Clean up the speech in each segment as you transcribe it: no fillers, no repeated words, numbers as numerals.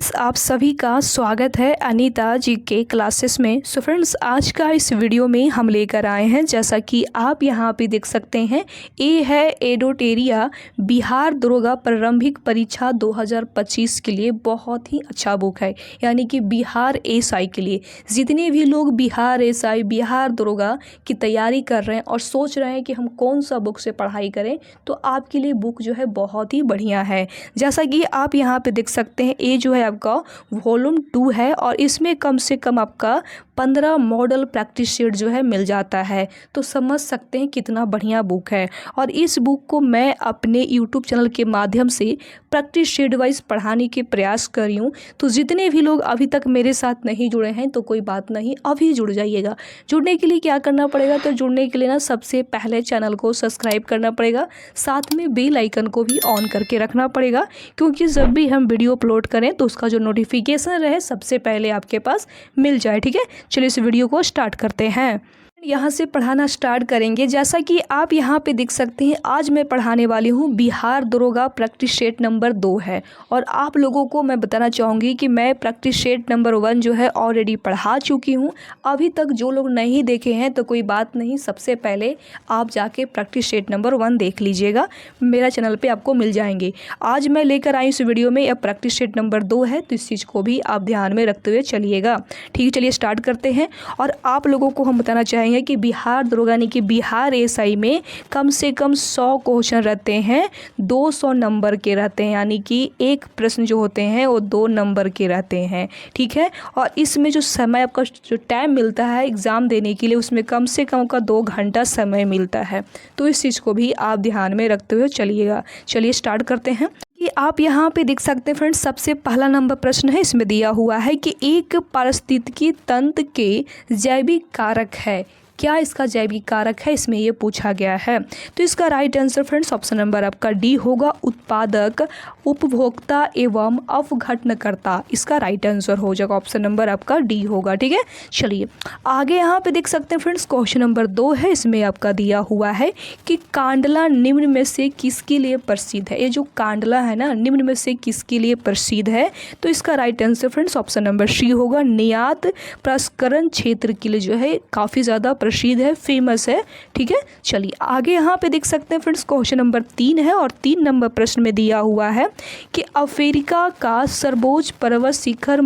आप सभी का स्वागत है अनीता जी के क्लासेस में। सो फ्रेंड्स, आज का इस वीडियो में हम लेकर आए हैं, जैसा कि आप यहाँ पे देख सकते हैं, ए है एडोटेरिया बिहार दरोगा प्रारंभिक परीक्षा 2025 के लिए बहुत ही अच्छा बुक है। यानी कि बिहार एसआई के लिए जितने भी लोग बिहार एसआई बिहार दरोगा की तैयारी कर रहे हैं और सोच रहे हैं कि हम कौन सा बुक से पढ़ाई करें, तो आपके लिए बुक जो है बहुत ही बढ़िया है। जैसा कि आप यहाँ पे देख सकते हैं, ये जो है आपका वॉल्यूम 2 है और इसमें कम से कम आपका 15 मॉडल प्रैक्टिस शीट जो है मिल जाता है। तो समझ सकते हैं कितना बढ़िया बुक है। और इस बुक को मैं अपने यूट्यूब चैनल के माध्यम से प्रैक्टिस शीट वाइज पढ़ाने के प्रयास कर रही हूँ। तो जितने भी लोग अभी तक मेरे साथ नहीं जुड़े हैं तो कोई बात नहीं, अभी जुड़ जाइएगा। जुड़ने के लिए क्या करना पड़ेगा, तो जुड़ने के लिए ना सबसे पहले चैनल को सब्सक्राइब करना पड़ेगा, साथ में बेल आइकन को भी ऑन करके रखना पड़ेगा, क्योंकि जब भी हम वीडियो अपलोड करें तो उसका जो नोटिफिकेशन रहे सबसे पहले आपके पास मिल जाए। ठीक है, चलिए इस वीडियो को स्टार्ट करते हैं। यहाँ से पढ़ाना स्टार्ट करेंगे। जैसा कि आप यहाँ पे देख सकते हैं, आज मैं पढ़ाने वाली हूँ बिहार दरोगा प्रैक्टिस सेट नंबर 2 है। और आप लोगों को मैं बताना चाहूँगी कि मैं प्रैक्टिस सेट नंबर 1 जो है ऑलरेडी पढ़ा चुकी हूँ। अभी तक जो लोग नहीं देखे हैं तो कोई बात नहीं, सबसे पहले आप जाके प्रैक्टिस सेट नंबर 1 देख लीजिएगा, मेरा चैनल पर आपको मिल जाएंगे। आज मैं लेकर आई इस वीडियो में, अब प्रैक्टिस सेट नंबर 2 है, तो इस चीज़ को भी आप ध्यान में रखते हुए चलिएगा। ठीक है, चलिए स्टार्ट करते हैं। और आप लोगों को हम बताना चाहेंगे कि बिहार दरोगा यानी कि बिहार एसआई में कम से कम 100 क्वेश्चन रहते हैं, 200 नंबर के रहते हैं, यानी कि एक प्रश्न जो होते हैं वो 2 नंबर के रहते हैं। ठीक है, और इसमें जो समय आपका जो टाइम मिलता है एग्ज़ाम देने के लिए, उसमें कम से कम का 2 घंटा समय मिलता है। तो इस चीज़ को भी आप ध्यान में रखते हुए चलिएगा। चलिए स्टार्ट करते हैं। कि आप यहाँ पे देख सकते हैं फ्रेंड्स, सबसे पहला नंबर प्रश्न है, इसमें दिया हुआ है कि एक पारिस्थितिकी तंत्र के जैविक कारक है। क्या इसका जैविक कारक है, इसमें ये पूछा गया है। तो इसका right answer friends option number आपका डी होगा, उत्पादक, उपभोक्ता एवं अपघटनकर्ता। इसका राइट आंसर हो जाएगा, ऑप्शन नंबर आपका डी होगा। ठीक है, चलिए आगे यहाँ पे देख सकते हैं फ्रेंड्स, क्वेश्चन नंबर 2 है, इसमें आपका दिया हुआ है कि कांडला निम्न में से किसके लिए प्रसिद्ध है। ये जो कांडला है ना, निम्न में से किसके लिए प्रसिद्ध है, तो इसका right answer friends option number C होगा, निर्यात प्रसंस्करण क्षेत्र के लिए जो है काफ़ी ज़्यादा प्रसिद्ध है, फेमस है। ठीक है, चलिए आगे यहाँ पे देख सकते हैं फ्रेंड्स, क्वेश्चन नंबर 3 है और 3 नंबर प्रश्न में दिया हुआ है कि अफ्रीका का सर्वोच्च पर्वत शिखर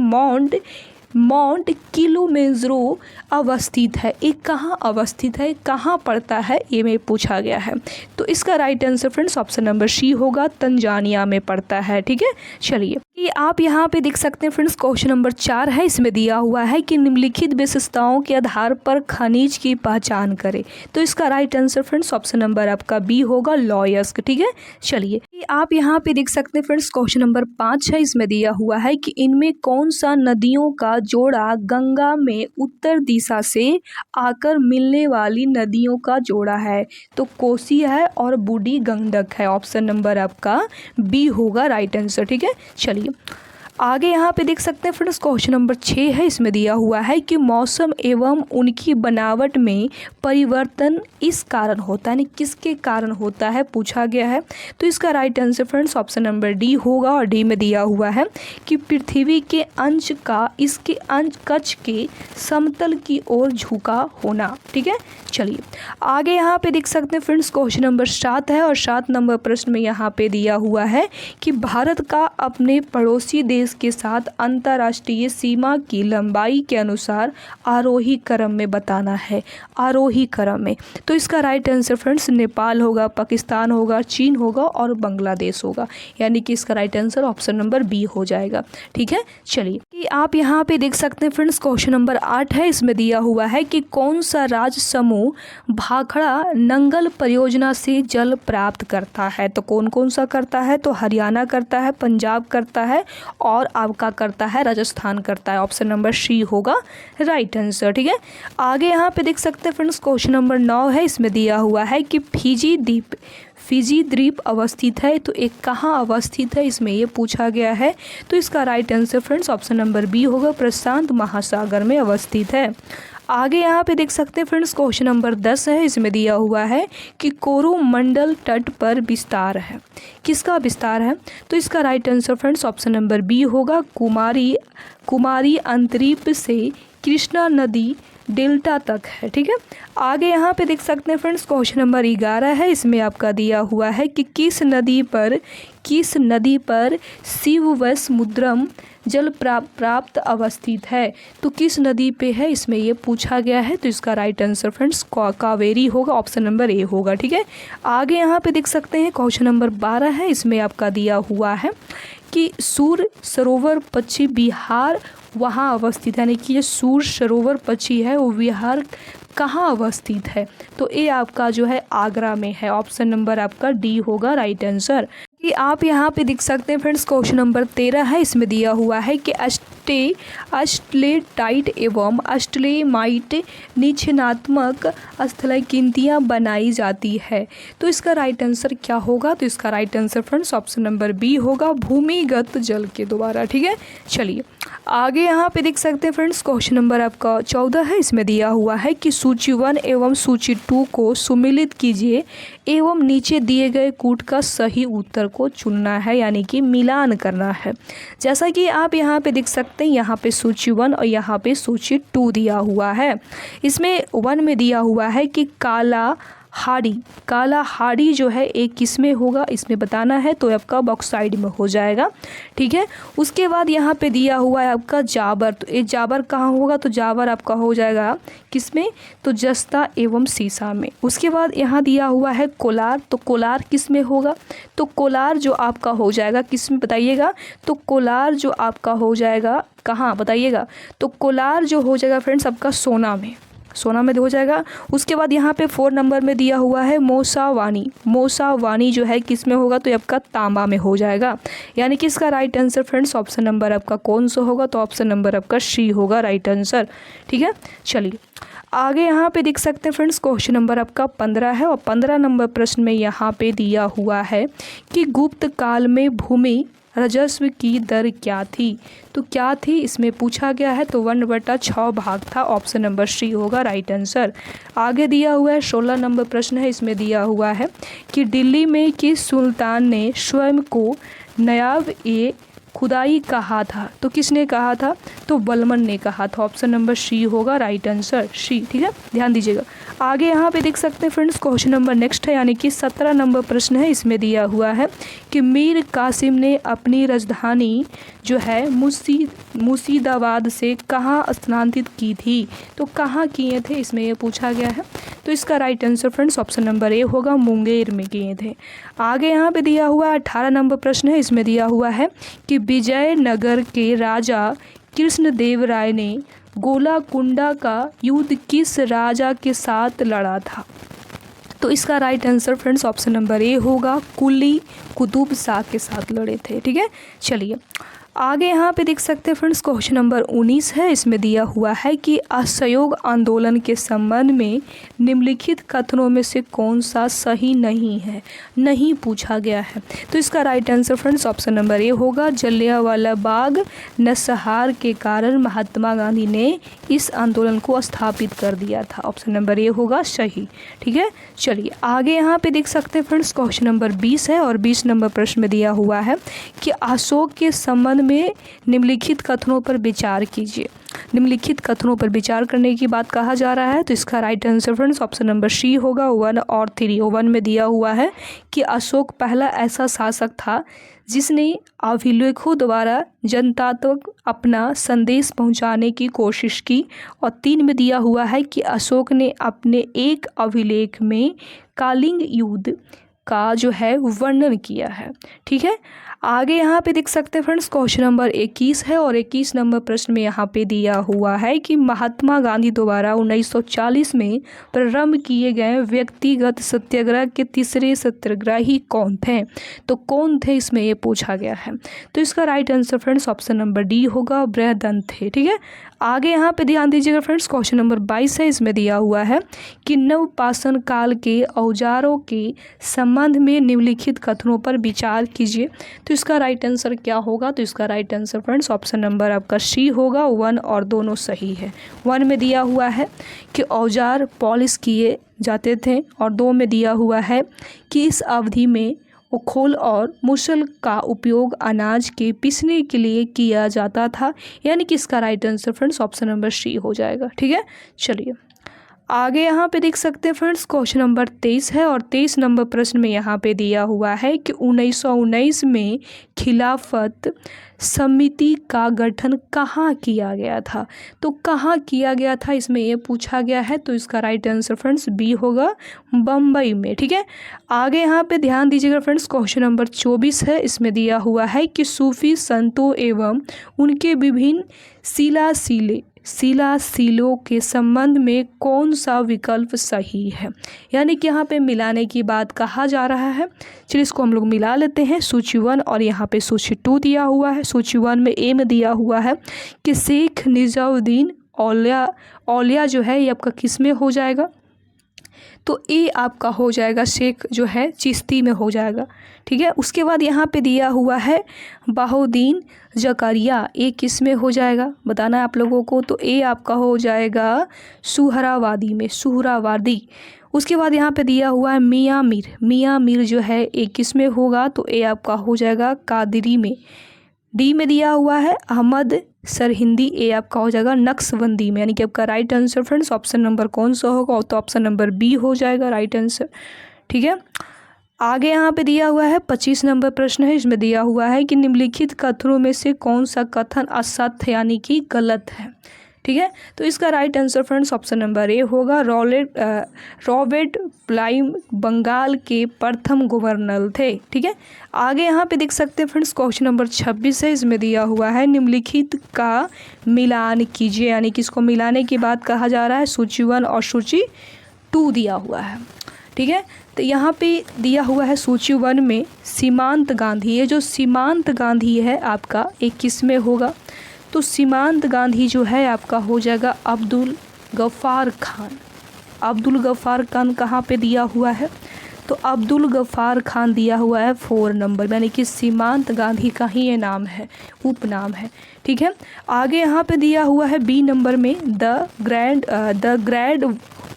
माउंट किलिमंजारो अवस्थित है। ये कहाँ अवस्थित है, कहाँ पड़ता है, ये में पूछा गया है। तो इसका right answer friends option number C होगा, तंजानिया में पड़ता है। ठीक है, चलिए ये आप यहाँ पे देख सकते हैं फ्रेंड्स, क्वेश्चन नंबर 4 है, इसमें दिया हुआ है कि निम्नलिखित विशेषताओं के आधार पर खनिज की पहचान करें। तो इसका right answer friends option number आपका बी होगा, लॉयस्क। ठीक है, चलिए आप यहाँ पे देख सकते हैं फ्रेंड्स, क्वेश्चन नंबर 5 है, इसमें दिया हुआ है कि इनमें कौन सा नदियों का जोड़ा गंगा में उत्तर दिशा से आकर मिलने वाली नदियों का जोड़ा है। तो कोसी है और बूढ़ी गंडक है, ऑप्शन नंबर आपका बी होगा राइट आंसर। ठीक है, चलिए आगे यहाँ पे देख सकते हैं फ्रेंड्स, क्वेश्चन नंबर 6 है, इसमें दिया हुआ है कि मौसम एवं उनकी बनावट में परिवर्तन इस कारण होता है, यानी किसके कारण होता है, पूछा गया है। तो इसका right answer friends option number D होगा और डी में दिया हुआ है कि पृथ्वी के अंश का इसके अंश कक्ष के समतल की ओर झुका होना। ठीक है, चलिए आगे यहाँ पे देख सकते हैं फ्रेंड्स, क्वेश्चन नंबर 7 है और 7 नंबर प्रश्न में यहाँ पे दिया हुआ है कि भारत का अपने पड़ोसी देश के साथ अंतर्राष्ट्रीय सीमा की लंबाई के अनुसार आरोही क्रम में बताना है, आरोही क्रम में। तो इसका राइट आंसर फ्रेंड्स नेपाल होगा, पाकिस्तान होगा, चीन होगा और बांग्लादेश होगा, यानी कि इसका right answer option number B हो जाएगा। ठीक है, चलिए आप यहाँ पे देख सकते हैं फ्रेंड्स, क्वेश्चन नंबर 8 है, इसमें दिया हुआ है कि कौन सा राज्य समूह भाखड़ा नंगल परियोजना से जल प्राप्त करता है। तो कौन कौन सा करता है, तो हरियाणा करता है, पंजाब करता है और आपका करता है राजस्थान करता है, ऑप्शन नंबर सी होगा राइट आंसर। ठीक है, आगे यहाँ पे देख सकते हैं फ्रेंड्स, क्वेश्चन नंबर 9 है, इसमें दिया हुआ है कि फिजी द्वीप अवस्थित है। तो एक कहाँ अवस्थित है, इसमें ये पूछा गया है। तो इसका right answer friends option number B होगा, प्रशांत महासागर में अवस्थित है। आगे यहाँ पे देख सकते हैं फ्रेंड्स क्वेश्चन नंबर 10 है, इसमें दिया हुआ है कि कोरोमंडल तट पर विस्तार है, किसका विस्तार है? तो इसका right answer friends option number B होगा, कुमारी अंतरीप से कृष्णा नदी डेल्टा तक है। ठीक है, आगे यहाँ पे देख सकते हैं फ्रेंड्स क्वेश्चन नंबर 11 है, इसमें आपका दिया हुआ है कि किस नदी पर शिवसमुद्रम जल प्राप्त अवस्थित है। तो किस नदी पे है, इसमें ये पूछा गया है। तो इसका राइट आंसर फ्रेंड्स कावेरी होगा, ऑप्शन नंबर ए होगा। ठीक है, आगे यहाँ पे देख सकते हैं क्वेश्चन नंबर 12 है, इसमें आपका दिया हुआ है कि सूर सरोवर पक्षी बिहार वहाँ अवस्थित है, यानी कि ये सूर सरोवर पक्षी है वो बिहार कहाँ अवस्थित है? तो ये आपका जो है आगरा में है, ऑप्शन नंबर आपका डी होगा राइट आंसर। कि आप यहाँ पे देख सकते हैं फ्रेंड्स क्वेश्चन नंबर 13 है, इसमें दिया हुआ है कि अस्टलेटाइट एवं अस्टलेमाइट निचनात्मक स्थलाकृतियाँ बनाई जाती है। तो इसका राइट आंसर क्या होगा? तो इसका right answer friends option number B होगा, भूमिगत जल के द्वारा। ठीक है, चलिए आगे यहाँ पे देख सकते हैं फ्रेंड्स क्वेश्चन नंबर आपका 14 है, इसमें दिया हुआ है कि सूची 1 एवं सूची 2 को सम्मिलित कीजिए एवं नीचे दिए गए कूट का सही उत्तर को चुनना है, यानी कि मिलान करना है। जैसा कि आप यहाँ पे देख सकते हैं, यहाँ पे सूची 1 और यहाँ पे सूची 2 दिया हुआ है। इसमें 1 में दिया हुआ है कि काला हाड़ी जो है एक किस में होगा, इसमें बताना है, तो आपका बॉक्साइड में हो जाएगा। ठीक है, उसके बाद यहाँ पे दिया हुआ है आपका जाबर। तो ये जाबर कहाँ होगा? तो जाबर आपका हो जाएगा किस में? तो जस्ता एवं सीसा में। उसके बाद यहाँ दिया हुआ है कोलार। तो कोलार किस में होगा? तो कोलार जो आपका हो जाएगा किस में बताइएगा? तो कोलार जो आपका हो जाएगा कहाँ बताइएगा? तो कोलार जो हो जाएगा फ्रेंड्स आपका सोना में हो जाएगा। उसके बाद यहाँ पे 4 नंबर में दिया हुआ है मौसावानी जो है किस में होगा? तो ये आपका तांबा में हो जाएगा, यानी कि इसका right answer friends option number आपका कौन सा होगा? तो ऑप्शन नंबर आपका सी होगा राइट आंसर। ठीक है, चलिए आगे यहाँ पे देख सकते हैं फ्रेंड्स क्वेश्चन नंबर आपका 15 है, और 15 नंबर प्रश्न में यहाँ पे दिया हुआ है कि गुप्त काल में भूमि राजस्व की दर क्या थी? तो क्या थी इसमें पूछा गया है, तो 1/6 भाग था, ऑप्शन नंबर सी होगा राइट आंसर। आगे दिया हुआ है 16 नंबर प्रश्न है, इसमें दिया हुआ है कि दिल्ली में किस सुल्तान ने स्वयं को नायब ए खुदाई कहा था? तो किसने कहा था? तो बलमन ने कहा था, ऑप्शन नंबर सी होगा राइट आंसर, सी। ठीक है, ध्यान दीजिएगा। आगे यहाँ पे देख सकते हैं फ्रेंड्स क्वेश्चन नंबर नेक्स्ट है, यानी कि 17 नंबर प्रश्न है, इसमें दिया हुआ है कि मीर कासिम ने अपनी राजधानी जो है मुर्शिदाबाद से कहाँ स्थानांतरित की थी? तो कहाँ किए थे, इसमें ये पूछा गया है। तो इसका right answer friends option number A होगा, मुंगेर में किए थे। आगे यहाँ पे दिया हुआ 18 नंबर प्रश्न है, इसमें दिया हुआ है कि विजयनगर के राजा कृष्णदेव राय ने गोलाकुंडा का युद्ध किस राजा के साथ लड़ा था? तो इसका right answer friends option number A होगा, कुली कुतुब शाह के साथ लड़े थे। ठीक है, चलिए आगे यहाँ पे देख सकते हैं फ्रेंड्स क्वेश्चन नंबर 19 है, इसमें दिया हुआ है कि असहयोग आंदोलन के संबंध में निम्नलिखित कथनों में से कौन सा सही नहीं पूछा गया है। तो इसका right answer friends option number A होगा, जलियांवाला बाग नरसंहार के कारण महात्मा गांधी ने इस आंदोलन को स्थापित कर दिया था, ऑप्शन नंबर ए होगा सही। ठीक है, चलिए आगे यहाँ पे देख सकते हैं फ्रेंड्स क्वेश्चन नंबर 20 है, और 20 नंबर प्रश्न में दिया हुआ है कि अशोक के संबंध में निम्नलिखित कथनों पर विचार कीजिए। निम्नलिखित कथनों पर विचार करने की बात कहा जा रहा है, तो इसका right answer friends option number C होगा, 1 और 3। 1 में दिया हुआ है कि अशोक पहला ऐसा शासक था जिसने अभिलेखों द्वारा जनता तक अपना संदेश पहुंचाने की कोशिश की, और 3 में दिया हुआ है कि अशोक ने अपने एक अभिलेख में कलिंग युद्ध का जो है वर्णन किया है। ठीक है, आगे यहाँ पे देख सकते हैं फ्रेंड्स क्वेश्चन नंबर 21 है, और 21 नंबर प्रश्न में यहाँ पे दिया हुआ है कि महात्मा गांधी द्वारा 1940 में प्रारंभ किए गए व्यक्तिगत सत्याग्रह के तीसरे सत्याग्रही कौन थे? तो कौन थे इसमें ये पूछा गया है। तो इसका right answer friends option number D होगा, बृहदंत थे। ठीक है, आगे यहाँ पे ध्यान दीजिएगा फ्रेंड्स क्वेश्चन नंबर 22 है, इसमें दिया हुआ है कि नवपाषाण काल के औजारों के संबंध में निम्नलिखित कथनों पर विचार कीजिए। तो इसका राइट आंसर क्या होगा? तो इसका right answer friends option number आपका सी होगा। 1 और दोनों सही है। 1 में दिया हुआ है कि औजार पॉलिश किए जाते थे और 2 में दिया हुआ है कि इस अवधि में उखोल और मुसल का उपयोग अनाज के पीसने के लिए किया जाता था। यानी कि इसका right answer friends option number C हो जाएगा। ठीक है, चलिए आगे यहाँ पे देख सकते हैं फ्रेंड्स क्वेश्चन नंबर 23 है और 23 नंबर प्रश्न में यहाँ पे दिया हुआ है कि 1919 में खिलाफत समिति का गठन कहाँ किया गया था। तो कहाँ किया गया था इसमें ये पूछा गया है। तो इसका राइट आंसर फ्रेंड्स बी होगा, बम्बई में। ठीक है, आगे यहाँ पे ध्यान दीजिएगा फ्रेंड्स क्वेश्चन नंबर 24 है। इसमें दिया हुआ है कि सूफी संतों एवं उनके विभिन्न शिलाशिलों के संबंध में कौन सा विकल्प सही है। यानी कि यहाँ पे मिलाने की बात कहा जा रहा है। चलिए इसको हम लोग मिला लेते हैं। सूची 1 और यहाँ पे सूची 2 दिया हुआ है। सूची 1 में ए में दिया हुआ है कि शेख निजामुद्दीन औलिया जो है ये आपका किस में हो जाएगा? तो ए आपका हो जाएगा शेख जो है चिश्ती में हो जाएगा। ठीक है, उसके बाद यहाँ पे दिया हुआ है बहाउद्दीन ज़करिया, ए किस में हो जाएगा बताना है आप लोगों को। तो ए आपका हो जाएगा सुहरावादी। उसके बाद यहाँ पे दिया हुआ है मियाँ मीर जो है ए किस में होगा? तो ए आपका हो जाएगा कादरी में। डी में दिया हुआ है अहमद सरहिंदी, ए आपका हो जाएगा नक्शबंदी में। यानी कि आपका right answer friends option number कौन सा होगा? तो ऑप्शन नंबर बी हो जाएगा राइट आंसर। ठीक है, आगे यहाँ पे दिया हुआ है 25 नंबर प्रश्न है। इसमें दिया हुआ है कि निम्नलिखित कथनों में से कौन सा कथन असत्य यानी कि गलत है। ठीक है, तो इसका right answer friends option number A होगा। रॉबर्ट क्लाइव बंगाल के प्रथम गवर्नर थे। ठीक है, आगे यहाँ पे देख सकते हैं फ्रेंड्स क्वेश्चन नंबर 26 है। इसमें दिया हुआ है निम्नलिखित का मिलान कीजिए। यानी कि इसको मिलाने की बात कहा जा रहा है। सूची 1 और सूची 2 दिया हुआ है। ठीक है, तो यहाँ पे दिया हुआ है सूची 1 में सीमांत गांधी। ये जो सीमांत गांधी है आपका एक किस में होगा? तो सीमांत गांधी जो है आपका हो जाएगा अब्दुल गफ्फार खान कहाँ पे दिया हुआ है? तो अब्दुल गफ्फार खान दिया हुआ है 4 नंबर, यानी कि सीमांत गांधी का ही ये नाम है, उपनाम है। ठीक है, आगे यहाँ पे दिया हुआ है बी नंबर में the great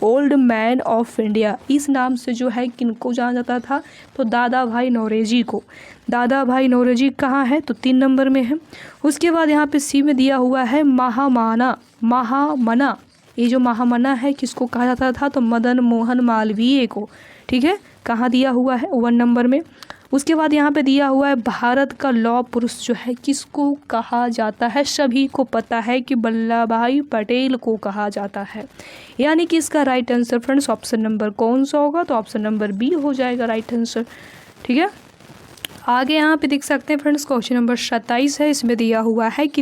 old man of India. इस नाम से जो है किनको जाना जाता था? तो दादा भाई नौरोजी को। दादा भाई नौरोजी कहाँ है? तो 3 नंबर में है। उसके बाद यहाँ पे सी में दिया हुआ है महामना। ये जो महामना है किसको कहा जाता था? तो मदन मोहन मालवीय को। ठीक है, कहाँ दिया हुआ है? 1 नंबर में। उसके बाद यहाँ पे दिया हुआ है भारत का लौह पुरुष जो है किसको कहा जाता है? सभी को पता है कि वल्लभ भाई पटेल को कहा जाता है। यानी कि इसका right answer friends option number कौन सा होगा? तो ऑप्शन नंबर बी हो जाएगा राइट आंसर। ठीक है, आगे यहाँ पे देख सकते हैं फ्रेंड्स क्वेश्चन नंबर 27 है। इसमें दिया हुआ है कि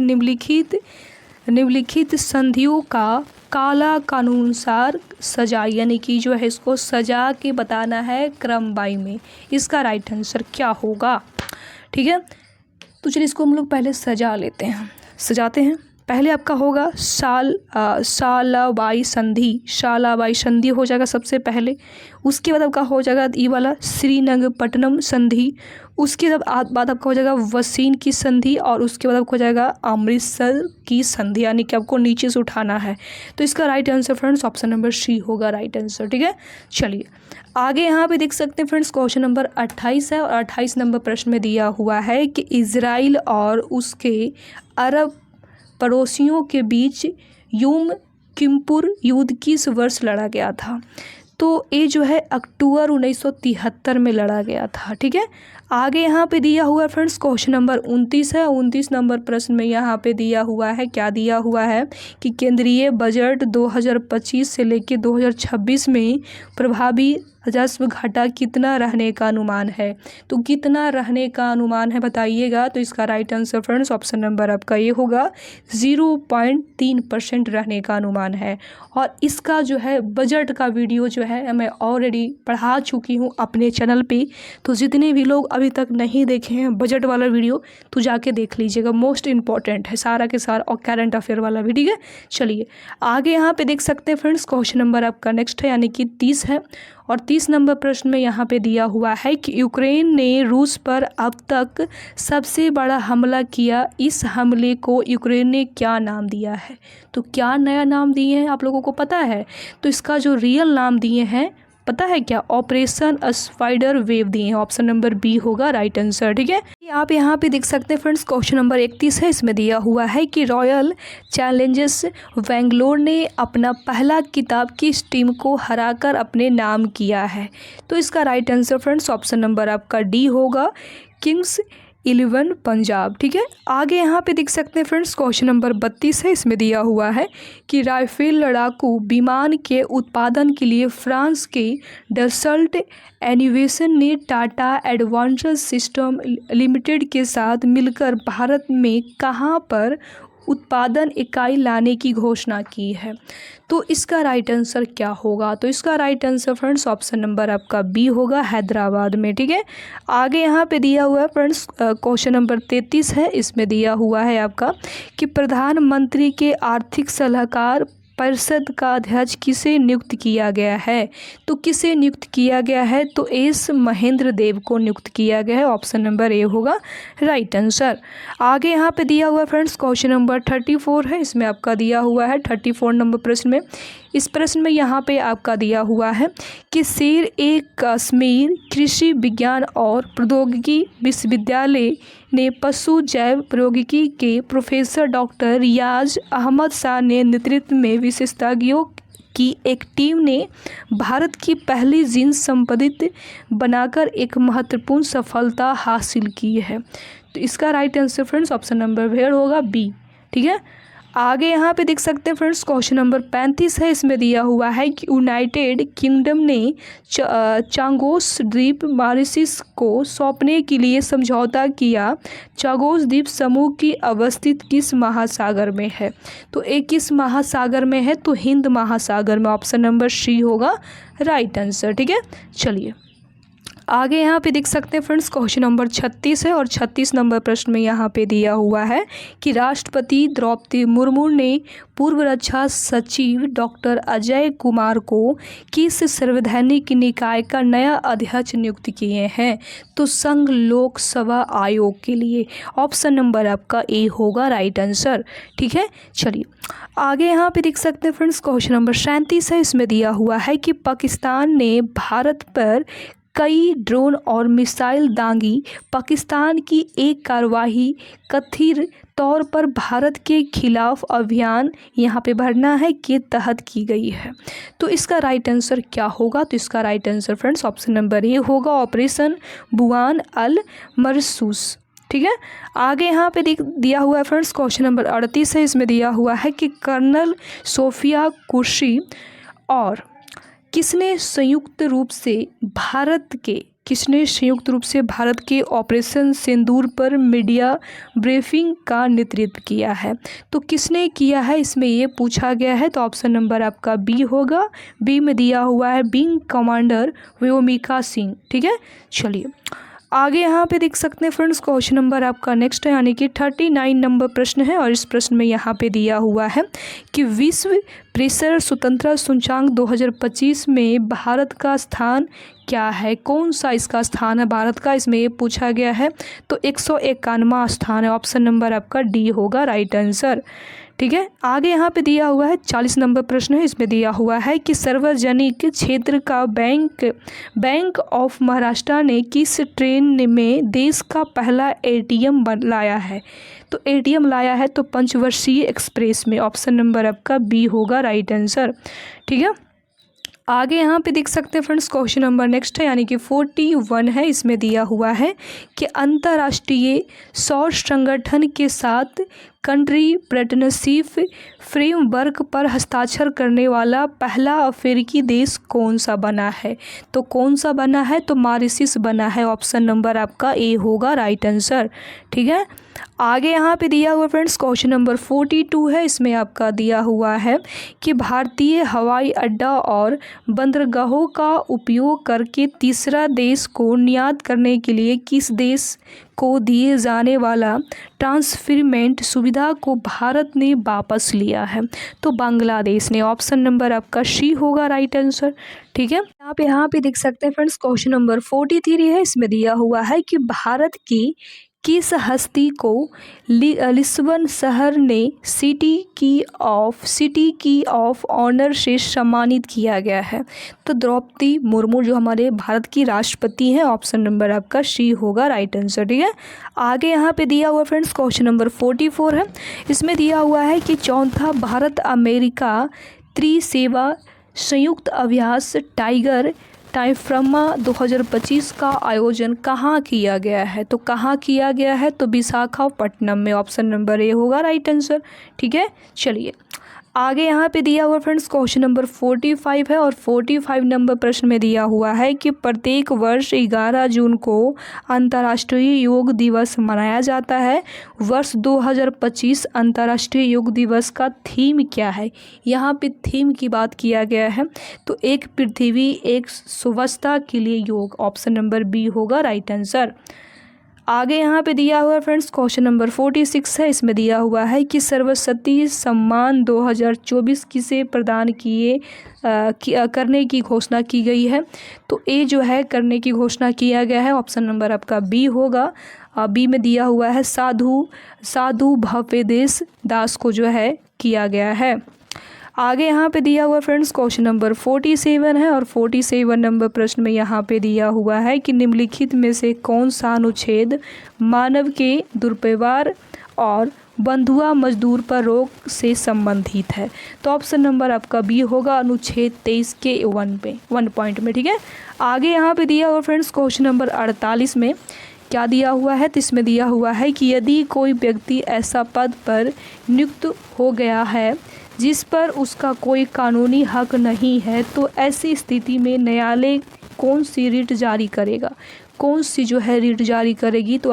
निम्नलिखित संधियों का काला कानूनुसार सजा, यानी कि जो है इसको सजा के बताना है क्रमवाई में। इसका राइट आंसर क्या होगा? ठीक है, तो चलिए इसको हम लोग पहले सजाते हैं। पहले आपका होगा शालाबाई संधि हो जाएगा सबसे पहले। उसके बाद आपका हो जाएगा ये वाला श्रीरंगपट्टनम संधि। उसके बाद आपका हो जाएगा वसीन की संधि और उसके बाद आपको हो जाएगा अमृतसर की संधि, यानी कि आपको नीचे से उठाना है। तो इसका right answer friends option number C होगा राइट आंसर। ठीक है, चलिए आगे यहाँ पे देख सकते हैं फ्रेंड्स क्वेश्चन नंबर 28 है और 28 नंबर प्रश्न में दिया हुआ है कि इजराइल और उसके अरब पड़ोसियों के बीच यम किपुर युद्ध किस वर्ष लड़ा गया था? तो ये जो है अक्टूबर 1973 में लड़ा गया था। ठीक है, आगे यहाँ पे दिया हुआ फ्रेंड्स क्वेश्चन नंबर 29 है। 29 नंबर प्रश्न में यहाँ पे दिया हुआ है, क्या दिया हुआ है कि केंद्रीय बजट 2025 से लेकर 2026 में प्रभावी राजस्व घाटा कितना रहने का अनुमान है? तो कितना रहने का अनुमान है बताइएगा। तो इसका right answer friends option number आपका ये होगा 0.3% रहने का अनुमान है। और इसका जो है बजट का वीडियो जो है मैं ऑलरेडी पढ़ा चुकी हूँ अपने चैनल पे। तो जितने भी लोग अभी तक नहीं देखे हैं बजट वाला वीडियो तो जाके देख लीजिएगा, मोस्ट इंपॉर्टेंट है सारा के सारा, और करंट अफेयर वाला भी, ठीक है। चलिए आगे यहाँ पे देख सकते हैं फ्रेंड्स, क्वेश्चन नंबर आपका नेक्स्ट है यानी कि 30 है। और 30 नंबर प्रश्न में यहाँ पे दिया हुआ है कि यूक्रेन ने रूस पर अब तक सबसे बड़ा हमला किया, इस हमले को यूक्रेन ने क्या नाम दिया है? तो क्या नया नाम दिए हैं आप लोगों को पता है? तो इसका जो रियल नाम दिए हैं पता है क्या? ऑपरेशन स्पाइडर वेव दिए हैं। ऑप्शन नंबर बी होगा राइट आंसर, ठीक है। आप यहाँ पे देख सकते हैं फ्रेंड्स, क्वेश्चन नंबर 31 है। इसमें दिया हुआ है कि रॉयल चैलेंजर्स बेंगलोर ने अपना पहला खिताब किस टीम को हराकर अपने नाम किया है? तो इसका right answer friends option number आपका डी होगा, किंग्स 11 पंजाब, ठीक है। आगे यहाँ पे देख सकते हैं फ्रेंड्स, क्वेश्चन नंबर 32 है। इसमें दिया हुआ है कि राफेल लड़ाकू विमान के उत्पादन के लिए फ्रांस के डसल्ट एविएशन ने टाटा एडवांस्ड सिस्टम लिमिटेड के साथ मिलकर भारत में कहाँ पर उत्पादन इकाई लाने की घोषणा की है? तो इसका राइट आंसर क्या होगा? तो इसका right answer friends option number आपका बी होगा, हैदराबाद में, ठीक है। आगे यहाँ पे दिया हुआ है फ्रेंड्स, क्वेश्चन नंबर 33 है। इसमें दिया हुआ है आपका कि प्रधानमंत्री के आर्थिक सलाहकार परिषद का अध्यक्ष किसे नियुक्त किया गया है? तो किसे नियुक्त किया गया है? तो एस महेंद्र देव को नियुक्त किया गया है। ऑप्शन नंबर ए होगा राइट आंसर। आगे यहाँ पे दिया हुआ फ्रेंड्स, क्वेश्चन नंबर 34 है। इसमें आपका दिया हुआ है 34 नंबर प्रश्न में। इस प्रश्न में यहाँ पे आपका दिया हुआ है कि शेर ए कश्मीर कृषि विज्ञान और प्रौद्योगिकी विश्वविद्यालय ने पशु जैव प्रौद्योगिकी के प्रोफेसर डॉक्टर रियाज अहमद शाह ने नेतृत्व में विशेषज्ञों की एक टीम ने भारत की पहली जीन संपादित बनाकर एक महत्वपूर्ण सफलता हासिल की है। तो इसका right answer friends option number where होगा बी, ठीक है। आगे यहाँ पे देख सकते हैं फ्रेंड्स, क्वेश्चन नंबर 35 है। इसमें दिया हुआ है कि यूनाइटेड किंगडम ने चागोस द्वीप मॉरिशस को सौंपने के लिए समझौता किया। चागोस द्वीप समूह की अवस्थित किस महासागर में है? तो एक किस महासागर में है? तो हिंद महासागर में। ऑप्शन नंबर सी होगा राइट आंसर, ठीक है। चलिए आगे यहाँ पे देख सकते हैं फ्रेंड्स, क्वेश्चन नंबर 36 है। और 36 नंबर प्रश्न में यहाँ पे दिया हुआ है कि राष्ट्रपति द्रौपदी मुर्मू ने पूर्व रक्षा सचिव डॉक्टर अजय कुमार को किस संवैधानिक निकाय का नया अध्यक्ष नियुक्त किए हैं? तो संघ लोक सेवा आयोग के लिए। ऑप्शन नंबर आपका ए होगा राइट आंसर, ठीक है। चलिए आगे यहाँ पे देख सकते हैं फ्रेंड्स, क्वेश्चन नंबर 37 है। इसमें दिया हुआ है कि पाकिस्तान ने भारत पर कई ड्रोन और मिसाइल दागी। पाकिस्तान की एक कार्रवाई कथित तौर पर भारत के खिलाफ अभियान यहाँ पे भरना है के तहत की गई है। तो इसका राइट आंसर क्या होगा? तो इसका right answer friends option number A होगा, ऑपरेशन बुआन अल मरसूस, ठीक है। आगे यहाँ पे दिया हुआ है फ्रेंड्स, क्वेश्चन नंबर 38 है। इसमें दिया हुआ है कि कर्नल सोफिया कुरैशी और किसने संयुक्त रूप से भारत के ऑपरेशन सिंदूर पर मीडिया ब्रीफिंग का नेतृत्व किया है? तो किसने किया है इसमें ये पूछा गया है। तो ऑप्शन नंबर आपका बी होगा। बी में दिया हुआ है विंग कमांडर व्योमिका सिंह, ठीक है। चलिए आगे यहाँ पे देख सकते हैं फ्रेंड्स, क्वेश्चन नंबर आपका नेक्स्ट है यानी कि 39 नंबर प्रश्न है। और इस प्रश्न में यहाँ पे दिया हुआ है कि विश्व प्रेशर स्वतंत्रता सूचकांक 2025 में भारत का स्थान क्या है? कौन सा इसका स्थान है भारत का, इसमें ये पूछा गया है। तो 151वां स्थान है। ऑप्शन नंबर आपका डी होगा राइट आंसर, ठीक है। आगे यहाँ पे दिया हुआ है 40 नंबर प्रश्न है। इसमें दिया हुआ है कि सार्वजनिक क्षेत्र का बैंक ऑफ महाराष्ट्र ने किस ट्रेन में देश का पहला एटीएम लाया है? तो एटीएम लाया है तो पंचवर्षीय एक्सप्रेस में। ऑप्शन नंबर आपका बी होगा राइट आंसर, ठीक है। आगे यहाँ पे देख सकते हैं फ्रेंड्स, क्वेश्चन नंबर नेक्स्ट है यानी कि 41 है। इसमें दिया हुआ है कि अंतर्राष्ट्रीय सौर संगठन के साथ कंट्री पार्टनरशिप फ्रेमवर्क पर हस्ताक्षर करने वाला पहला अफ्रीकी देश कौन सा बना है? तो कौन सा बना है? तो मॉरिशस बना है। ऑप्शन नंबर आपका ए होगा राइट आंसर, ठीक है। आगे यहाँ पे दिया हुआ फ्रेंड्स क्वेश्चन नंबर 42 है। इसमें आपका दिया हुआ है कि भारतीय हवाई अड्डा और बंदरगाहों का उपयोग करके तीसरा देश को निर्यात करने के लिए किस देश को दिए जाने वाला ट्रांसफरमेंट सुविधा को भारत ने वापस लिया है? तो बांग्लादेश ने। ऑप्शन नंबर आपका सी होगा राइट आंसर। ठीक है, यहाँ पे देख सकते हैं फ्रेंड्स क्वेश्चन नंबर 43 है। इसमें दिया हुआ है कि भारत की किस हस्ती को लिस्बन शहर ने सिटी की ऑफ ऑनर से सम्मानित किया गया है? तो द्रौपदी मुर्मू जो हमारे भारत की राष्ट्रपति हैं। ऑप्शन नंबर आपका सी होगा राइट आंसर। ठीक है, आगे यहाँ पे दिया हुआ फ्रेंड्स क्वेश्चन नंबर 44 है। इसमें दिया हुआ है कि चौथा भारत अमेरिका त्रिसेवा संयुक्त अभ्यास टाइगर टाइफ्रमा 2025 का आयोजन कहाँ किया गया है? तो कहाँ किया गया है? तो विशाखापट्टनम में। ऑप्शन नंबर ए होगा राइट आंसर। ठीक है, चलिए आगे यहाँ पे दिया हुआ फ्रेंड्स क्वेश्चन नंबर 45 है और 45 नंबर प्रश्न में दिया हुआ है कि प्रत्येक वर्ष 11 जून को अंतर्राष्ट्रीय योग दिवस मनाया जाता है। वर्ष 2025 अंतर्राष्ट्रीय योग दिवस का थीम क्या है? यहाँ पे थीम की बात किया गया है। तो एक पृथ्वी एक स्वच्छता के लिए योग। ऑप्शन नंबर बी होगा राइट आंसर। आगे यहाँ पे दिया हुआ फ्रेंड्स क्वेश्चन नंबर 46 है। इसमें दिया हुआ है कि सर्वशक्ति सम्मान 2024 किसे प्रदान करने की घोषणा की गई है? तो ए जो है करने की घोषणा किया गया है। ऑप्शन नंबर आपका बी होगा। बी में दिया हुआ है साधु भवेदेश दास को जो है किया गया है। आगे यहाँ पे दिया हुआ फ्रेंड्स क्वेश्चन नंबर 47 है और 47 नंबर प्रश्न में यहाँ पे दिया हुआ है कि निम्नलिखित में से कौन सा अनुच्छेद मानव के दुर्व्यवहार और बंधुआ मजदूर पर रोक से संबंधित है? तो ऑप्शन नंबर आपका बी होगा अनुच्छेद 23 के 1 पॉइंट में। ठीक है, आगे यहाँ पे दिया हुआ फ्रेंड्स क्वेश्चन नंबर 48 में क्या दिया हुआ है? तो इसमें दिया हुआ है कि यदि कोई व्यक्ति ऐसा पद पर नियुक्त हो गया है जिस पर उसका कोई कानूनी हक नहीं है, तो ऐसी स्थिति में न्यायालय कौन सी रिट जारी करेगा? कौन सी जो है रिट जारी करेगी? तो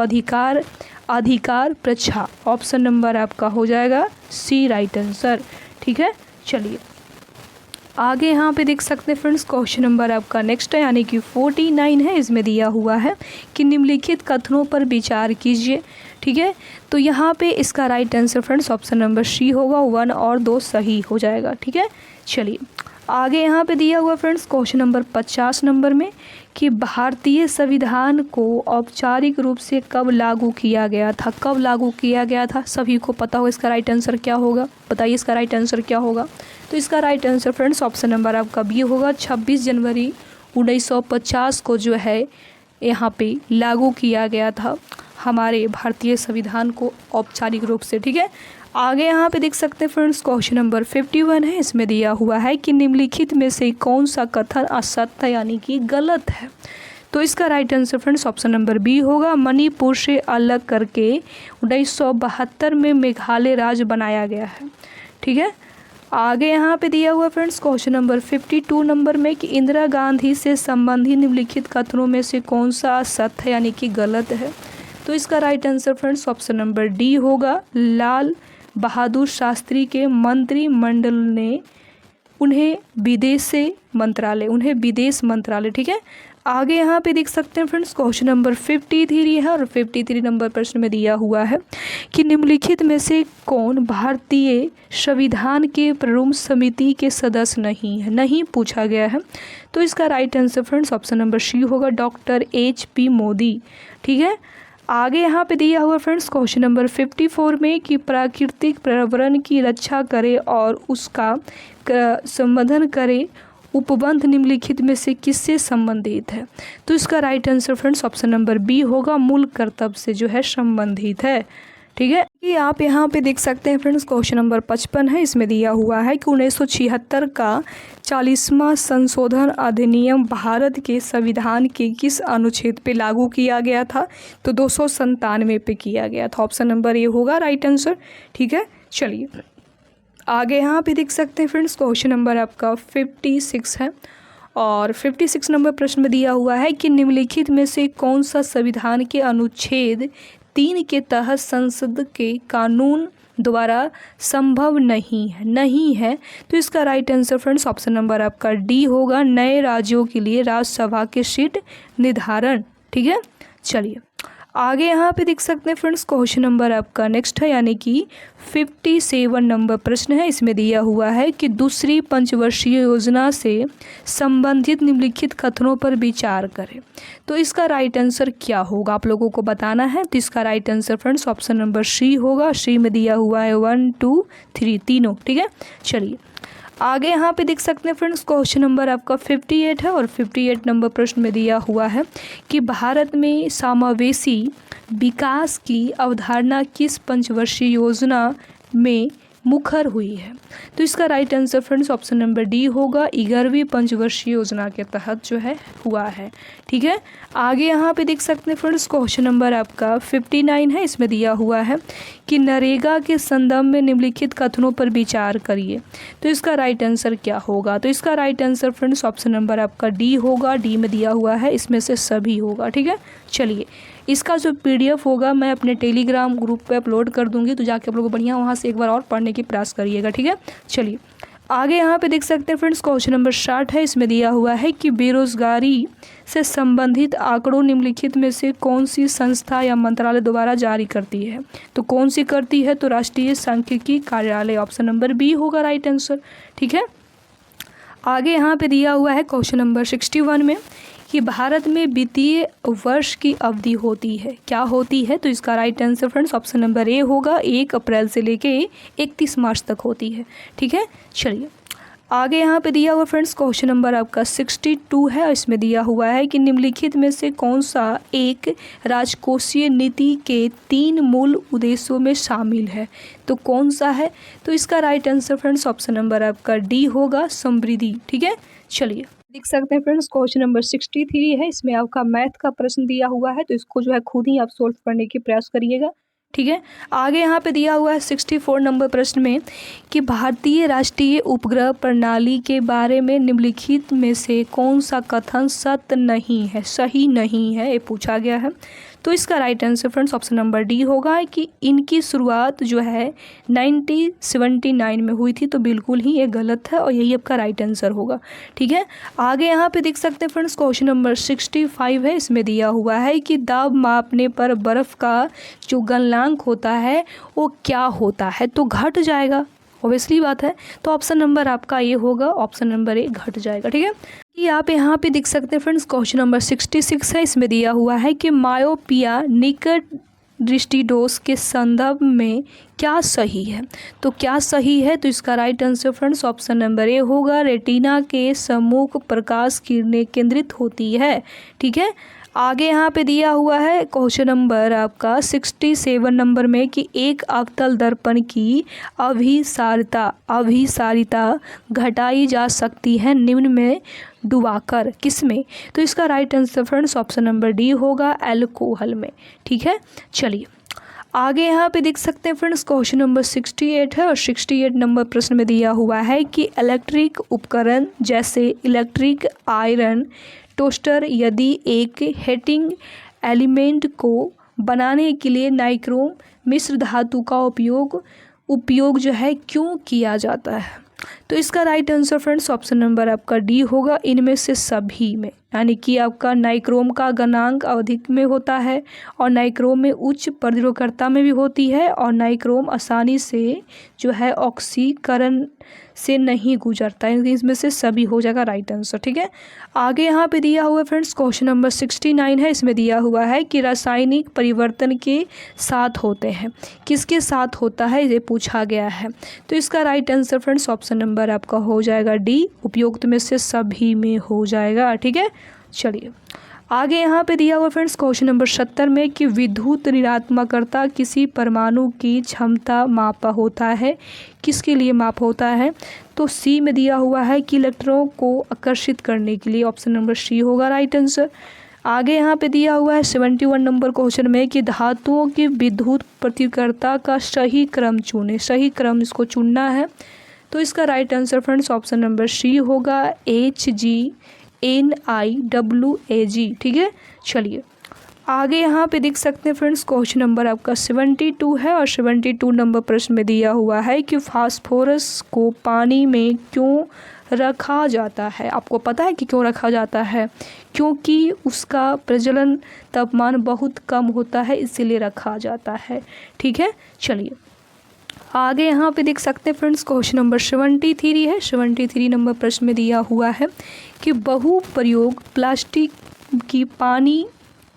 अधिकार प्रच्छा। ऑप्शन नंबर आपका हो जाएगा सी राइट आंसर। ठीक है, चलिए आगे यहाँ पे देख सकते हैं फ्रेंड्स क्वेश्चन नंबर आपका नेक्स्ट है यानी कि 49 है। इसमें दिया हुआ है कि निम्नलिखित कथनों पर विचार कीजिए। ठीक है, तो यहाँ पे इसका right answer friends option number C होगा। 1 और 2 सही हो जाएगा। ठीक है, चलिए आगे यहाँ पे दिया हुआ फ्रेंड्स क्वेश्चन नंबर 50 नंबर में कि भारतीय संविधान को औपचारिक रूप से कब लागू किया गया था? कब लागू किया गया था? सभी को पता हो इसका राइट आंसर क्या होगा? बताइए इसका राइट आंसर क्या होगा? तो इसका right answer friends option number आपका बी होगा। 26 जनवरी 1950 को जो है यहाँ पे लागू किया गया था हमारे भारतीय संविधान को औपचारिक रूप से। ठीक है, आगे यहाँ पे देख सकते हैं फ्रेंड्स क्वेश्चन नंबर 51 है। इसमें दिया हुआ है कि निम्नलिखित में से कौन सा कथन असत्य यानी कि गलत है? तो इसका right answer friends option number B होगा। मणिपुर से अलग करके 1972 में मेघालय राज्य बनाया गया है। ठीक है, आगे यहाँ पे दिया हुआ फ्रेंड्स क्वेश्चन नंबर 52 नंबर में कि इंदिरा गांधी से संबंधित निम्नलिखित कथनों में से कौन सा असत्य यानी कि गलत है? तो इसका right answer friends option number D होगा। लाल बहादुर शास्त्री के मंत्रिमंडल ने उन्हें विदेश मंत्रालय। ठीक है, आगे यहाँ पे देख सकते हैं फ्रेंड्स क्वेश्चन नंबर 53 है और 53 नंबर प्रश्न में दिया हुआ है कि निम्नलिखित में से कौन भारतीय संविधान के प्रारूप समिति के सदस्य नहीं पूछा गया है? तो इसका right answer friends option number C होगा। Doctor HP Modi. ठीक है, आगे यहाँ पे दिया हुआ फ्रेंड्स क्वेश्चन नंबर 54 में कि प्राकृतिक पर्यावरण की रक्षा करे और उसका संवर्धन करे उपबंध निम्नलिखित में से किससे संबंधित है? तो इसका right answer friends option number B होगा। मूल कर्तव्य से जो है संबंधित है। ठीक है, ये आप यहाँ पे देख सकते हैं फ्रेंड्स क्वेश्चन नंबर 55 है। इसमें दिया हुआ है कि 1976 का 40वां संशोधन अधिनियम भारत के संविधान के किस अनुच्छेद पे लागू किया गया था? तो 297 पे किया गया था। ऑप्शन नंबर ए होगा राइट आंसर। ठीक है, चलिए आगे यहाँ पे देख सकते हैं फ्रेंड्स क्वेश्चन नंबर आपका 56 है और 56 नंबर प्रश्न में दिया हुआ है कि निम्नलिखित में से कौन सा संविधान के अनुच्छेद 3 के तहत संसद के कानून द्वारा संभव नहीं है। तो इसका right answer friends option number आपका डी होगा, नए राज्यों के लिए राज्यसभा के सीट निर्धारण। ठीक है, चलिए आगे यहाँ पे देख सकते हैं फ्रेंड्स, क्वेश्चन नंबर आपका नेक्स्ट है, यानी कि 57 नंबर प्रश्न है। इसमें दिया हुआ है कि दूसरी पंचवर्षीय योजना से संबंधित निम्नलिखित कथनों पर विचार करें। तो इसका राइट आंसर क्या होगा आप लोगों को बताना है। तो इसका right answer friends option number C होगा। सी में दिया हुआ है 1 2 3 तीनों। ठीक है, चलिए आगे यहाँ पे देख सकते हैं फ्रेंड्स, क्वेश्चन नंबर आपका 58 है और 58 नंबर प्रश्न में दिया हुआ है कि भारत में समावेशी विकास की अवधारणा किस पंचवर्षीय योजना में मुखर हुई है। तो इसका right answer friends option number D होगा, 11वीं पंचवर्षीय योजना के तहत जो है हुआ है। ठीक है, आगे यहाँ पे देख सकते हैं फ्रेंड्स, क्वेश्चन नंबर आपका 59 है। इसमें दिया हुआ है कि नरेगा के संदर्भ में निम्नलिखित कथनों पर विचार करिए। तो इसका राइट आंसर क्या होगा। तो इसका right answer friends option number आपका डी होगा। डी में दिया हुआ है, इसमें से सभी होगा। ठीक है, चलिए इसका जो PDF होगा मैं अपने टेलीग्राम ग्रुप पे अपलोड कर दूंगी, तो जाके आप लोग बढ़िया वहाँ से एक बार और पढ़ने की प्रयास करिएगा। ठीक है, चलिए आगे यहाँ पे देख सकते हैं फ्रेंड्स, क्वेश्चन नंबर 60 है। इसमें दिया हुआ है कि बेरोजगारी से संबंधित आंकड़ों निम्नलिखित में से कौन सी संस्था या मंत्रालय द्वारा जारी करती है। तो कौन सी करती है, तो राष्ट्रीय सांख्यिकी कार्यालय, ऑप्शन नंबर बी होगा राइट आंसर। ठीक है, आगे यहाँ पे दिया हुआ है क्वेश्चन नंबर 61 में कि भारत में वित्तीय वर्ष की अवधि होती है, क्या होती है। तो इसका right answer friends option number A होगा, 1 अप्रैल से लेके 31 मार्च तक होती है। ठीक है, चलिए आगे यहाँ पे दिया हुआ फ्रेंड्स, क्वेश्चन नंबर आपका 62 है। इसमें दिया हुआ है कि निम्नलिखित में से कौन सा एक राजकोषीय नीति के 3 मूल उद्देश्यों में शामिल है। तो कौन सा है। तो इसका right answer friends option number आपका डी होगा, समृद्धि। ठीक है, चलिए देख सकते हैं फ्रेंड्स, क्वेश्चन नंबर 63 है। इसमें आपका मैथ का प्रश्न दिया हुआ है, तो इसको जो है खुद ही आप सोल्व करने की प्रयास करिएगा। ठीक है, आगे यहाँ पे दिया हुआ है 64 नंबर प्रश्न में कि भारतीय राष्ट्रीय उपग्रह प्रणाली के बारे में निम्नलिखित में से कौन सा कथन सत्य नहीं है, सही नहीं है, ये पूछा गया है। तो इसका right answer friends option number D होगा कि इनकी शुरुआत जो है 1979 में हुई थी। तो बिल्कुल ही ये गलत है और यही आपका राइट आंसर होगा। ठीक है, आगे यहाँ पे देख सकते हैं फ्रेंड्स, क्वेश्चन नंबर 65 है। इसमें दिया हुआ है कि दाब मापने पर बर्फ़ का जो गलनांक होता है वो क्या होता है। तो घट जाएगा, ऑब्वियसली बात है। तो ऑप्शन नंबर आपका ये होगा, ऑप्शन नंबर ए घट जाएगा। ठीक है, कि आप यहाँ पे देख सकते हैं फ्रेंड्स, क्वेश्चन नंबर 66 है। इसमें दिया हुआ है कि मायोपिया निकट दृष्टि दोष के संदर्भ में क्या सही है। तो क्या सही है। तो इसका right answer friends option number A होगा, रेटिना के सम्मुख प्रकाश किरणें केंद्रित होती है। ठीक है, आगे यहाँ पे दिया हुआ है क्वेश्चन नंबर आपका 67 नंबर में कि एक अवतल दर्पण की अभिसारिता घटाई जा सकती है निम्न में डुबाकर, किसमें। तो इसका right answer friends option number D होगा, अल्कोहल में। ठीक है, चलिए आगे यहाँ पे देख सकते हैं फ्रेंड्स, क्वेश्चन नंबर 68 है और 68 नंबर प्रश्न में दिया हुआ है कि इलेक्ट्रिक उपकरण जैसे इलेक्ट्रिक आयरन टोस्टर यदि एक हीटिंग एलिमेंट को बनाने के लिए नाइक्रोम मिश्र धातु का उपयोग जो है क्यों किया जाता है। तो इसका right answer friends option number आपका डी होगा, इनमें से सभी में। यानी कि आपका नाइक्रोम का गलनांक अधिक में होता है और नाइक्रोम में उच्च प्रतिरोधकता में भी होती है और नाइक्रोम आसानी से जो है ऑक्सीकरण से नहीं गुजरता है। इसमें से सभी हो जाएगा राइट आंसर। ठीक है, आगे यहाँ पे दिया हुआ फ्रेंड्स क्वेश्चन नंबर 69 है। इसमें दिया हुआ है कि रासायनिक परिवर्तन के साथ होते हैं, किसके साथ होता है ये पूछा गया है। तो इसका right answer friends option number आपका हो जाएगा डी, उपयुक्त में से सभी में हो जाएगा। ठीक है, चलिए आगे यहाँ पे दिया हुआ फ्रेंड्स क्वेश्चन नंबर 70 में कि विद्युत ऋणात्मकता किसी परमाणु की क्षमता मापा होता है, किसके लिए माप होता है। तो सी में दिया हुआ है कि इलेक्ट्रॉन को आकर्षित करने के लिए, ऑप्शन नंबर सी होगा राइट आंसर। आगे यहाँ पे दिया हुआ है 71 नंबर क्वेश्चन में कि धातुओं की विद्युत प्रतिकर्ता का सही क्रम चुने, सही क्रम इसको चुनना है। तो इसका right answer friends option number C होगा, HGNIWAG। ठीक है, चलिए आगे यहाँ पे देख सकते हैं फ्रेंड्स, क्वेश्चन नंबर आपका 72 है और 72 नंबर प्रश्न में दिया हुआ है कि फास्फोरस को पानी में क्यों रखा जाता है। आपको पता है कि क्यों रखा जाता है? क्योंकि उसका प्रज्वलन तापमान बहुत कम होता है, इसीलिए रखा जाता है। ठीक है, चलिए आगे यहाँ पे देख सकते हैं फ्रेंड्स, क्वेश्चन नंबर 73 है। 73 नंबर प्रश्न में दिया हुआ है कि बहुप्रयोग प्लास्टिक की पानी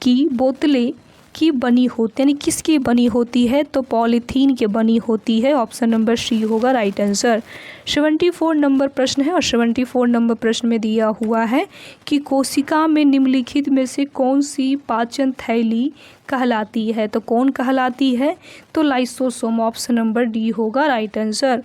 की बोतलें की बनी होती, यानी किसकी बनी होती है? तो पॉलीथीन की बनी होती है। ऑप्शन नंबर सी होगा राइट आंसर। 74 नंबर प्रश्न है और 74 नंबर प्रश्न में दिया हुआ है कि कोशिका में निम्नलिखित में से कौन सी पाचन थैली कहलाती है? तो कौन कहलाती है? तो लाइसोसोम। ऑप्शन नंबर डी होगा राइट आंसर।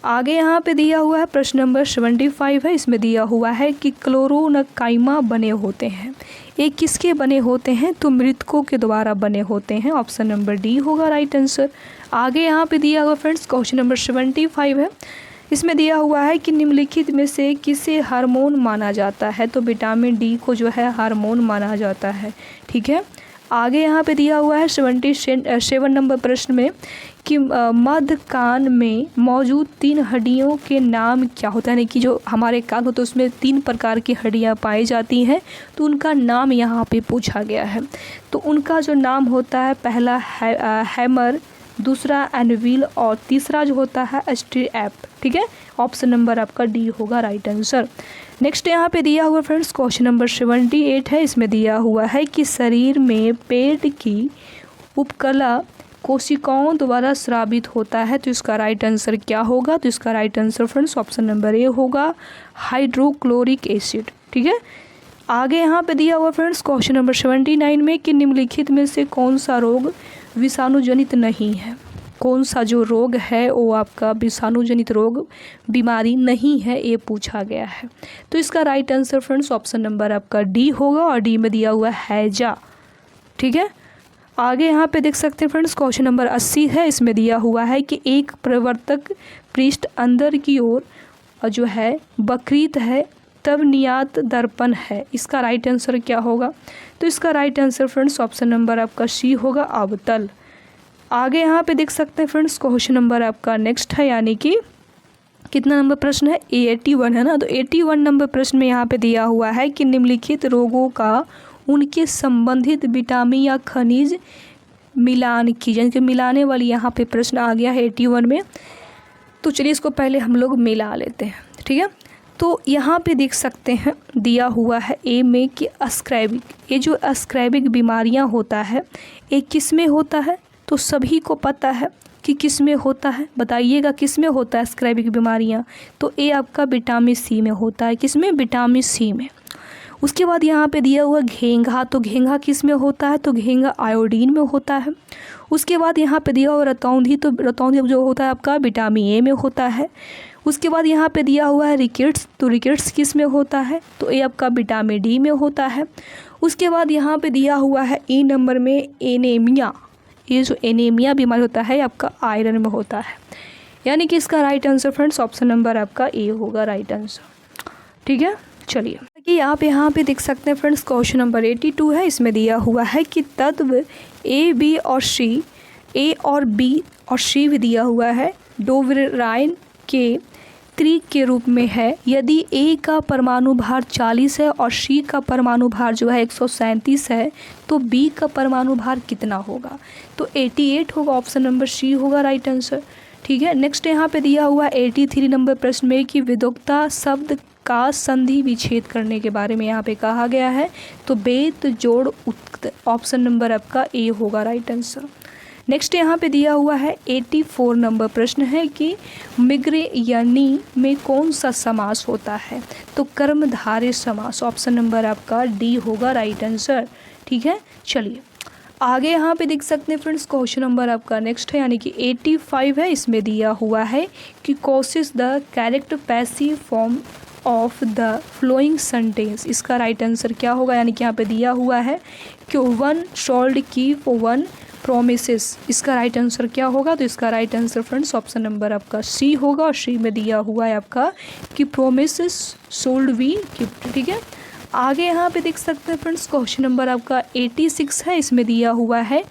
आगे यहाँ पे दिया हुआ है प्रश्न नंबर 75 है। इसमें दिया हुआ है कि क्लोरोनकाइमा बने होते हैं, ये किसके बने होते हैं? तो मृतकों के द्वारा बने होते हैं। ऑप्शन नंबर डी होगा राइट आंसर। आगे यहाँ पे दिया हुआ फ्रेंड्स, क्वेश्चन नंबर 75 है। इसमें दिया हुआ है कि निम्नलिखित में से किसे हार्मोन माना जाता है? तो विटामिन डी को जो है हार्मोन माना जाता है। ठीक है, आगे यहाँ पे दिया हुआ है 77 नंबर प्रश्न में कि मध्य कान में मौजूद 3 हड्डियों के नाम क्या होता है? यानी कि जो हमारे कान होते हैं उसमें 3 प्रकार की हड्डियाँ पाई जाती हैं, तो उनका नाम यहाँ पे पूछा गया है। तो उनका जो नाम होता है, पहला हैमर, दूसरा एनविल और तीसरा जो होता है स्ट्रीएप। ठीक है, ऑप्शन नंबर आपका डी होगा राइट आंसर। नेक्स्ट यहाँ पे दिया हुआ फ्रेंड्स, क्वेश्चन नंबर 78 है। इसमें दिया हुआ है कि शरीर में पेट की उपकला कोशिकाओं द्वारा स्रावित होता है, तो इसका राइट आंसर क्या होगा? तो इसका right answer friends option number A होगा, हाइड्रोक्लोरिक एसिड। ठीक है, आगे यहाँ पे दिया हुआ फ्रेंड्स क्वेश्चन नंबर 79 में कि निम्नलिखित में से कौन सा रोग विषाणुजनित नहीं है? कौन सा जो रोग है वो आपका विषाणुजनित रोग बीमारी नहीं है, ये पूछा गया है। तो इसका right answer friends option number आपका डी होगा और डी में दिया हुआ है हैजा। ठीक है, आगे यहाँ पे देख सकते हैं फ्रेंड्स, क्वेश्चन नंबर 80 है। इसमें दिया हुआ है कि एक प्रवर्तक पृष्ठ अंदर की ओर जो है वक्रित है, तब नियत दर्पण है। इसका राइट आंसर क्या होगा? तो इसका right answer friends option number आपका सी होगा, अवतल। आगे यहाँ पे देख सकते हैं फ्रेंड्स, क्वेश्चन नंबर आपका नेक्स्ट है, यानी कि कितना नंबर प्रश्न है? 81 है ना। तो 81 नंबर प्रश्न में यहाँ पे दिया हुआ है कि निम्नलिखित रोगों का उनके संबंधित विटामिन या खनिज मिलान की, यानी कि मिलाने वाली यहाँ पे प्रश्न आ गया है 81 में। तो चलिए इसको पहले हम लोग मिला लेते हैं। ठीक है, तो यहाँ पे देख सकते हैं दिया हुआ है ए में कि अस्क्राइबिक, ये जो अस्क्राइबिक बीमारियाँ होता है ये किस में होता है? तो सभी को पता है कि किस में होता है, बताइएगा किस में होता है अस्क्राइबिक बीमारियाँ? तो ये आपका विटामिन सी में होता है। किस में? विटामिन सी में। उसके बाद यहाँ पे दिया हुआ घेंघा, तो घेंघा किस में होता है? तो घेंघा आयोडीन में होता है। उसके बाद यहाँ पे दिया हुआ रतौंधी, तो रतौंधी जो होता है आपका विटामिन ए में होता है। उसके बाद यहाँ पे दिया हुआ है रिकेट्स, तो रिकेट्स किस में होता है? तो ये आपका विटामिन डी में होता है। उसके बाद यहाँ पे दिया हुआ है ई नंबर में एनीमिया, ये जो एनीमिया बीमारी होता है आपका आयरन में होता है। यानी कि इसका right answer friends option number आपका ए होगा राइट आंसर। ठीक है, चलिए कि आप यहाँ पे देख सकते हैं फ्रेंड्स, क्वेश्चन नंबर 82 है। इसमें दिया हुआ है कि तत्व ए, बी और सी, ए और बी और सी भी दिया हुआ है डोवराइन के त्रिक के रूप में है। यदि ए का परमाणु भार 40 है और सी का परमाणु भार जो है 137 है, तो बी का परमाणु भार कितना होगा? तो 88 होगा। ऑप्शन नंबर सी होगा राइट आंसर। ठीक है, नेक्स्ट यहाँ पे दिया हुआ 83 नंबर प्रश्न में कि विदोक्ता शब्द का संधि विच्छेद करने के बारे में यहाँ पे कहा गया है। तो बेत जोड़ उत्क्त, ऑप्शन नंबर आपका ए होगा राइट आंसर। नेक्स्ट यहाँ पे दिया हुआ है 84 नंबर प्रश्न है कि मिग्रेयनी में कौन सा समास होता है? तो कर्मधारय समास, ऑप्शन नंबर आपका डी होगा राइट आंसर। ठीक है, चलिए आगे यहाँ पे देख सकते हैं फ्रेंड्स, क्वेश्चन नंबर आपका नेक्स्ट है, यानी कि 85 है। इसमें दिया हुआ है कि causes the correct passive form of the flowing sentence. इसका राइट आंसर क्या होगा? यानी कि यहाँ पे दिया हुआ है कि one should keep one promises. इसका राइट आंसर क्या होगा? तो इसका right answer friends option number आपका सी होगा और सी में दिया हुआ है आपका कि प्रोमिसेस शोल्ड बी कीप्ड। ठीक है, आगे यहाँ पे देख सकते हैं फ्रेंड्स, क्वेश्चन नंबर आपका 86 है। इसमें दिया हुआ है,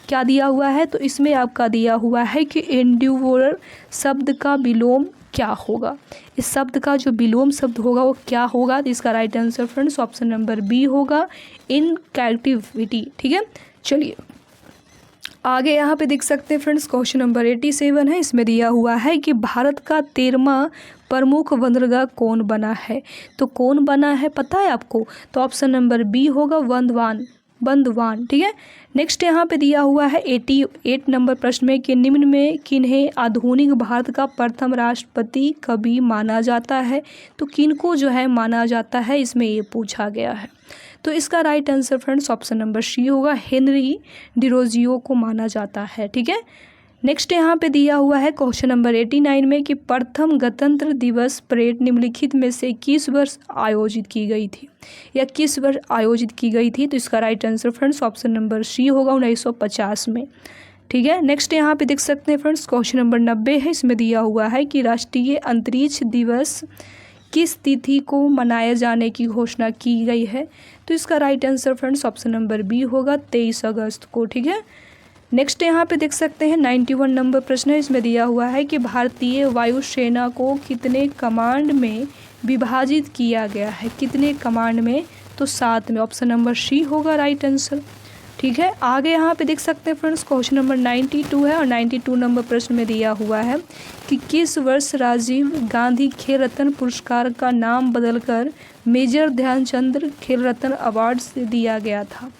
क्या दिया हुआ है, तो इसमें आपका दिया हुआ है कि एंड्यूवरर शब्द का विलोम क्या होगा। इस शब्द का जो विलोम शब्द होगा वो क्या होगा, तो इसका right answer friends option number B होगा, इन कैप्टिविटी। ठीक है, चलिए आगे यहाँ पे देख सकते हैं फ्रेंड्स, क्वेश्चन नंबर 87 है। इसमें दिया हुआ है कि भारत का 13वां प्रमुख बंदरगाह कौन बना है। तो कौन बना है पता है आपको, तो ऑप्शन नंबर बी होगा, बंदवान। ठीक है, नेक्स्ट यहाँ पे दिया हुआ है 88 नंबर प्रश्न में कि निम्न में किन्हें आधुनिक भारत का प्रथम राष्ट्रपति कवि माना जाता है। तो किनको जो है माना जाता है, इसमें ये पूछा गया है। तो इसका right answer friends option number C होगा, हेनरी डिरोजियो को माना जाता है। ठीक है, नेक्स्ट यहाँ पे दिया हुआ है क्वेश्चन नंबर 89 में कि प्रथम गणतंत्र दिवस परेड निम्नलिखित में से किस वर्ष आयोजित की गई थी, या किस वर्ष आयोजित की गई थी। तो इसका right answer friends option number C होगा, 1950 में। ठीक है, नेक्स्ट यहाँ पे देख सकते हैं फ्रेंड्स, क्वेश्चन नंबर 90 है। इसमें दिया हुआ है कि राष्ट्रीय अंतरिक्ष दिवस किस तिथि को मनाए जाने की घोषणा की गई है। तो इसका right answer friends option number B होगा, 23 अगस्त को। ठीक है, नेक्स्ट यहाँ पे देख सकते हैं 91 नंबर प्रश्न है। इसमें दिया हुआ है कि भारतीय वायुसेना को कितने कमांड में विभाजित किया गया है, कितने कमांड में, तो 7 में। ऑप्शन नंबर सी होगा राइट आंसर। ठीक है, आगे यहाँ पे देख सकते हैं फ्रेंड्स, क्वेश्चन नंबर 92 है और 92 नंबर प्रश्न में दिया हुआ है कि किस वर्ष राजीव गांधी खेल रत्न पुरस्कार का नाम बदलकर मेजर ध्यानचंद खेल रत्न अवार्ड से दिया गया था।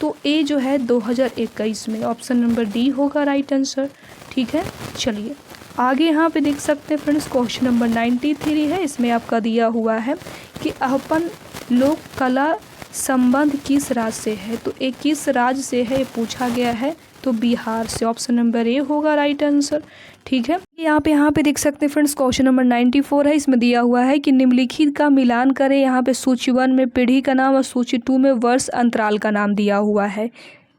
तो ए जो है 2021 में। ऑप्शन नंबर डी होगा राइट आंसर। ठीक है, चलिए आगे यहाँ पे देख सकते हैं फ्रेंड्स, क्वेश्चन नंबर 93 है। इसमें आपका दिया हुआ है कि अपन लोक कला संबंध किस राज्य से है। तो ये किस राज्य से है, ये पूछा गया है, तो बिहार से। ऑप्शन नंबर ए होगा राइट आंसर। ठीक है, यहाँ पे देख सकते हैं फ्रेंड्स, क्वेश्चन नंबर 94 है। इसमें दिया हुआ है कि निम्नलिखित का मिलान करें। यहाँ पे सूची 1 में पीढ़ी का नाम और सूची 2 में वर्ष अंतराल का नाम दिया हुआ है।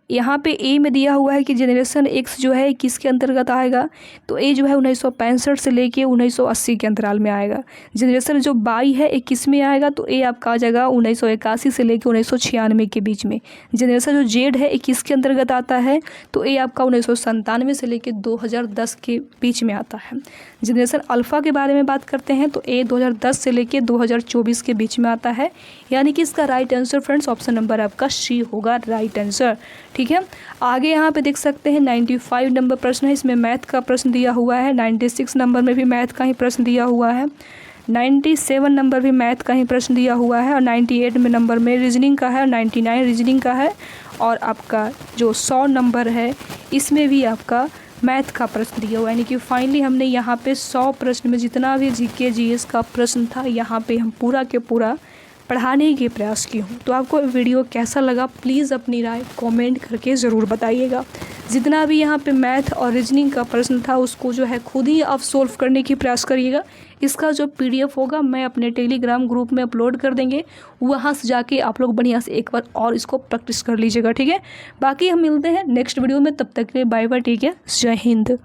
यहाँ पे ए में दिया हुआ है कि जनरेशन एक्स जो है किसके अंतर्गत आएगा, तो ए जो है 1965 से लेके 1980 के अंतराल में आएगा। जनरेशन जो बाई है ये किस में आएगा, तो ए आपका आ जाएगा 1981 से लेके 1996 के बीच में। जनरेशन जो जेड है ये किसके अंतर्गत आता है, तो ए आपका 1997 से लेके 2010 के बीच में आता है। जनरेशन अल्फ़ा के बारे में बात करते हैं तो ए 2010 से लेके 2024 के बीच में आता है। यानी कि इसका right answer friends option number आपका सी होगा राइट आंसर। ठीक है, आगे यहाँ पे देख सकते हैं 95 नंबर प्रश्न है। इसमें मैथ का प्रश्न दिया हुआ है। 96 नंबर में भी मैथ का ही प्रश्न दिया हुआ है। 97 नंबर भी मैथ का ही प्रश्न दिया हुआ है और 98 में नंबर में रीजनिंग का है और 99 रीजनिंग का है। और आपका जो 100 नंबर है इसमें भी आपका मैथ का प्रश्न दिया हुआ है। यानी कि फाइनली हमने यहाँ पे 100 प्रश्न में जितना भी जीके जीएस का प्रश्न था यहाँ पे हम पूरा के पूरा पढ़ाने के प्रयास की हूँ। तो आपको वीडियो कैसा लगा प्लीज़ अपनी राय कमेंट करके ज़रूर बताइएगा। जितना भी यहाँ पे मैथ और रीजनिंग का प्रश्न था उसको जो है खुद ही आप सोल्व करने की प्रयास करिएगा। इसका जो PDF होगा मैं अपने टेलीग्राम ग्रुप में अपलोड कर देंगे, वहाँ से जाके आप लोग बढ़िया से एक बार और इसको प्रैक्टिस कर लीजिएगा। ठीक है, बाकी हम मिलते हैं नेक्स्ट वीडियो में, तब तक के लिए बाय बाय। ठीक है, जय हिंद।